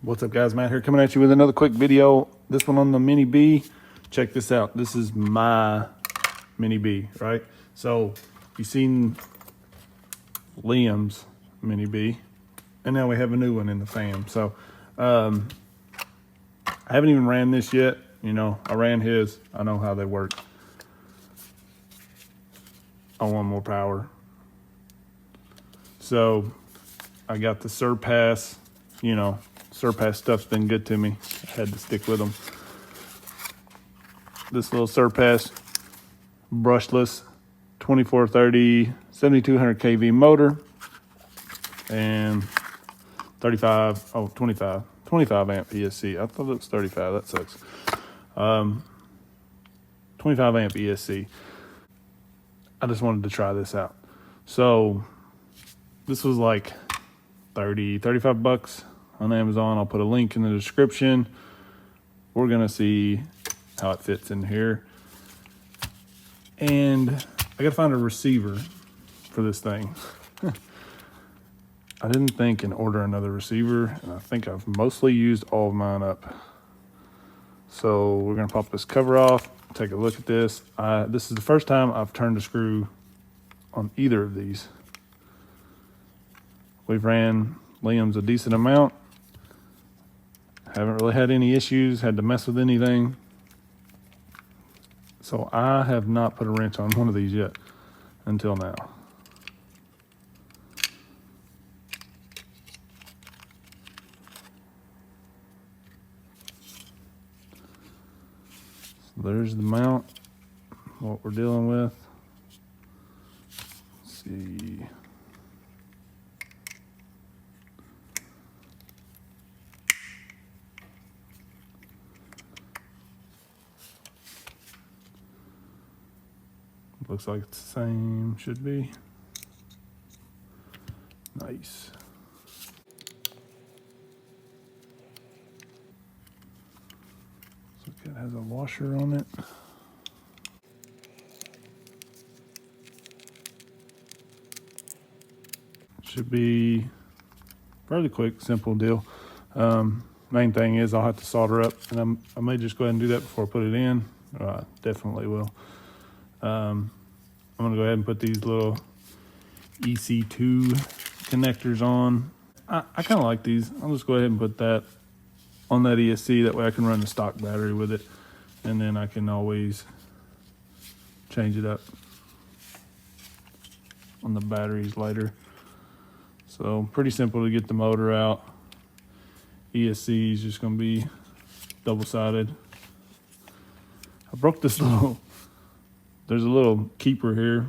What's up guys, Matt here coming at you with another quick video. This one on the Mini B. Check this out. This is my Mini B, right? So you've seen Liam's Mini B and now we have a new one in the fam. So I haven't even ran this yet. You know, I ran his. I know how they work. I want more power. So I got the Surpass, you know, Surpass stuff's been good to me. I had to stick with them. This little Surpass brushless 2430 7200 kV motor and 25 amp ESC. I thought it was 35. That sucks. 25 amp ESC. I just wanted to try this out. So this was like 35 bucks on Amazon. I'll put a link in the description. We're gonna see how it fits in here. And I gotta find a receiver for this thing. I didn't think and order another receiver, and I think I've mostly used all of mine up. So we're gonna pop this cover off, take a look at this. This is the first time I've turned a screw on either of these. We've ran Liam's a decent amount. Haven't really had any issues, had to mess with anything. So I have not put a wrench on one of these yet until now. So there's the mount, what we're dealing with. Let's see. Looks like it's the same, should be. Nice. Looks like it has a washer on it. Should be fairly quick, simple deal. Main thing is I'll have to solder up, and I may just go ahead and do that before I put it in. Definitely will. I'm gonna go ahead and put these little EC2 connectors on. I kind of like these. I'll just go ahead and put that on that ESC. That way I can run the stock battery with it, and then I can always change it up on the batteries later. So pretty simple to get the motor out. ESC is just gonna be double-sided. I broke this little, there's a little keeper here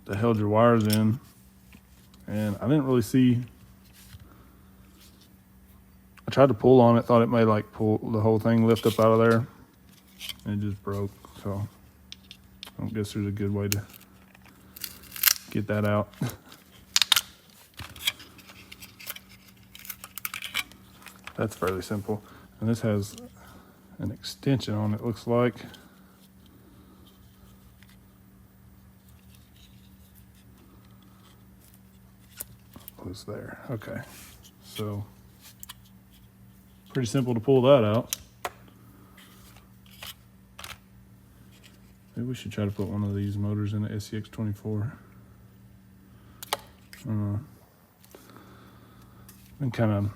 that held your wires in, and I didn't really see, I tried to pull on it, thought it may like pull the whole thing, lift up out of there, and it just broke. So I don't guess there's a good way to get that out. That's fairly simple. And this has an extension on it, looks like. Was there. Okay. So pretty simple to pull that out. Maybe we should try to put one of these motors in the SCX24. I don't know. Been kind of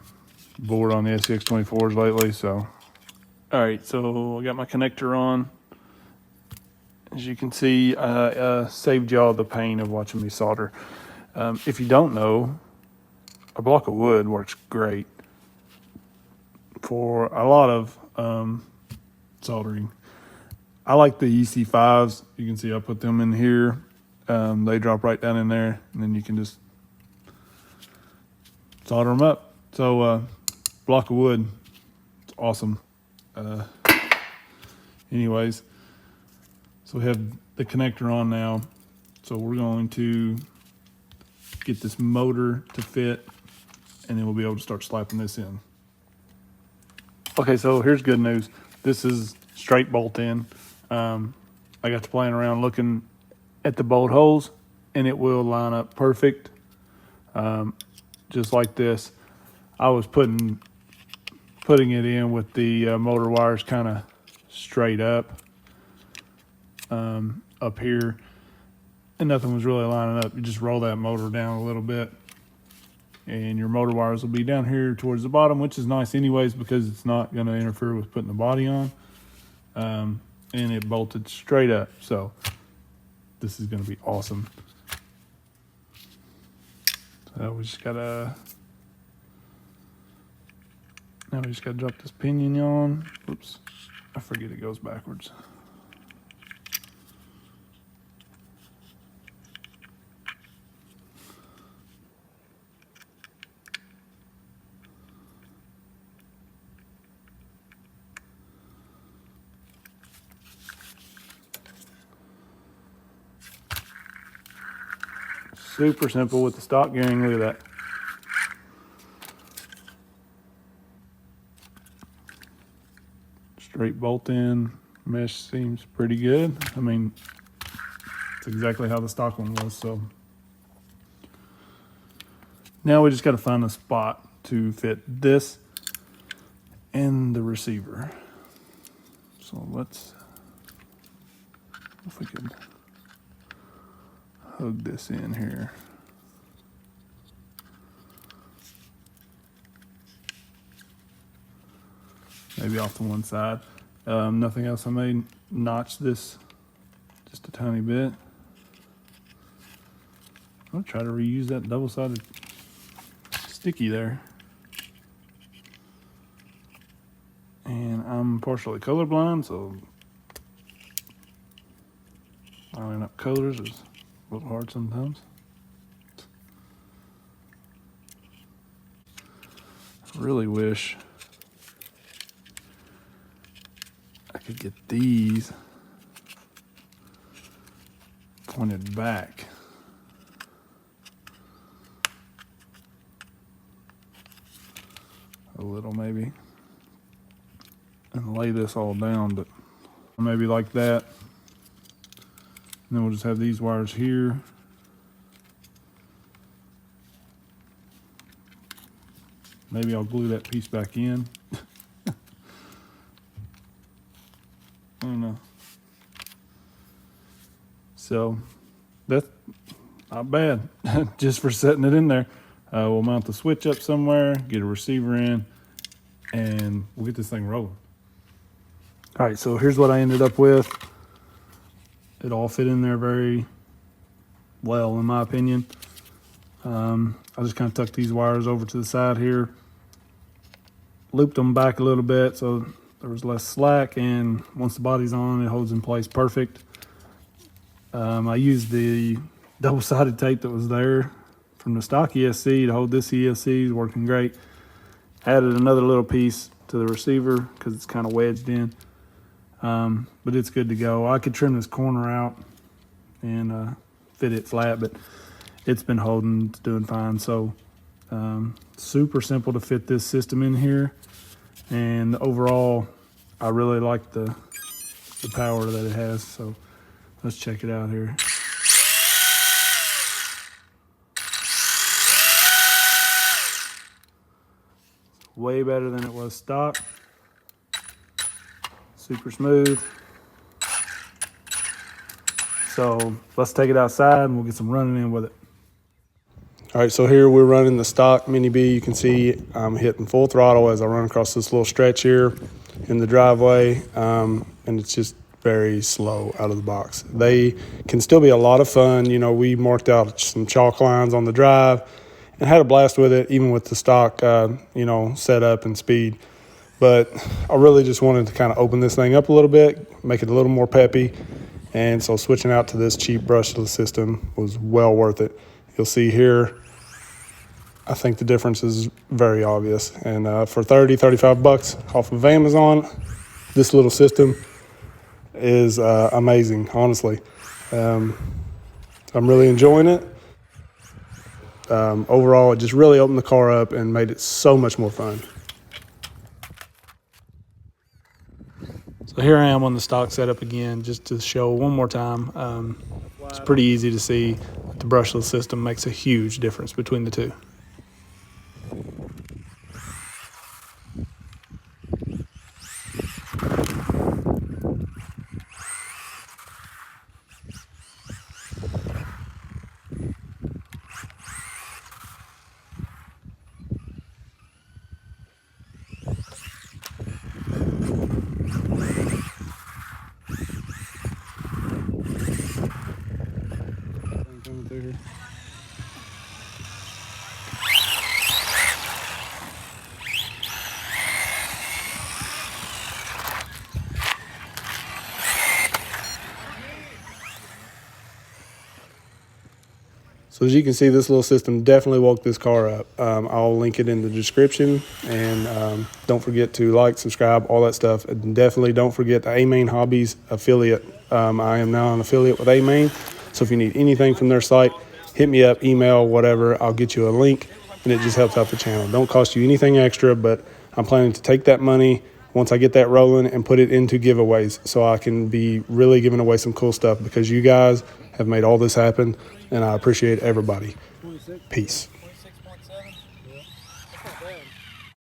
bored on the SCX24s lately, so. All right, so I got my connector on. As you can see, I saved y'all the pain of watching me solder. If you don't know, a block of wood works great for a lot of soldering. I like the EC5s. You can see I put them in here. They drop right down in there, and then you can just solder them up. So block of wood, it's awesome. Anyways, so we have the connector on now. So we're going to get this motor to fit, and then we'll be able to start slapping this in. Okay, so here's good news. This is straight bolt in. I got to playing around looking at the bolt holes, and it will line up perfect, just like this. I was putting putting it in with the motor wires kind of straight up here, and nothing was really lining up. You just roll that motor down a little bit, and your motor wires will be down here towards the bottom, which is nice anyways because it's not going to interfere with putting the body on. And it bolted straight up, so this is going to be awesome. So we just gotta drop this pinion on. Oops, I forget it goes backwards. Super simple with the stock gearing. Look at that. Straight bolt in, mesh seems pretty good. I mean, it's exactly how the stock one was. So now we just got to find a spot to fit this and the receiver. So let's, if we could hug this in here. Maybe off to one side. Nothing else. I may notch this just a tiny bit. I'll try to reuse that double-sided sticky there. And I'm partially colorblind, so lining up colors is a little hard sometimes. I really wish I could get these pointed back. A little maybe. And lay this all down, but maybe like that. And then we'll just have these wires here. Maybe I'll glue that piece back in. I don't know. So that's not bad, just for setting it in there. We'll mount the switch up somewhere, get a receiver in, and we'll get this thing rolling. All right, so here's what I ended up with. It all fit in there very well, in my opinion. I just kind of tucked these wires over to the side here, looped them back a little bit so there was less slack, and once the body's on, it holds in place perfect. I used the double-sided tape that was there from the stock ESC to hold this ESC. It's working great. Added another little piece to the receiver because it's kind of wedged in. But it's good to go. I could trim this corner out and fit it flat, but it's been holding, it's doing fine. So super simple to fit this system in here, and overall I really like the power that it has. So let's check it out here. Way better than it was stock. Super smooth. So let's take it outside and we'll get some running in with it. All right, so here we're running the stock Mini B. You can see I'm hitting full throttle as I run across this little stretch here in the driveway, and it's just very slow out of the box. They can still be a lot of fun. You know, we marked out some chalk lines on the drive and had a blast with it, even with the stock, you know, setup and speed. But I really just wanted to kind of open this thing up a little bit, make it a little more peppy. And so switching out to this cheap brushless system was well worth it. You'll see here, I think the difference is very obvious. And for 30, 35 bucks off of Amazon, this little system is amazing, honestly. I'm really enjoying it. Overall, it just really opened the car up and made it so much more fun. So here I am on the stock setup again, just to show one more time. It's pretty easy to see that the brushless system makes a huge difference between the two. So as you can see, this little system definitely woke this car up. I'll link it in the description, and don't forget to like, subscribe, all that stuff. And definitely don't forget the A-Main Hobbies affiliate. I am now an affiliate with A-Main, so if you need anything from their site, hit me up, email, whatever. I'll get you a link, and it just helps out the channel. Don't cost you anything extra, but I'm planning to take that money once I get that rolling and put it into giveaways, so I can be really giving away some cool stuff, because you guys have made all this happen, and I appreciate everybody. Peace. 26.7? Yeah. That's not bad.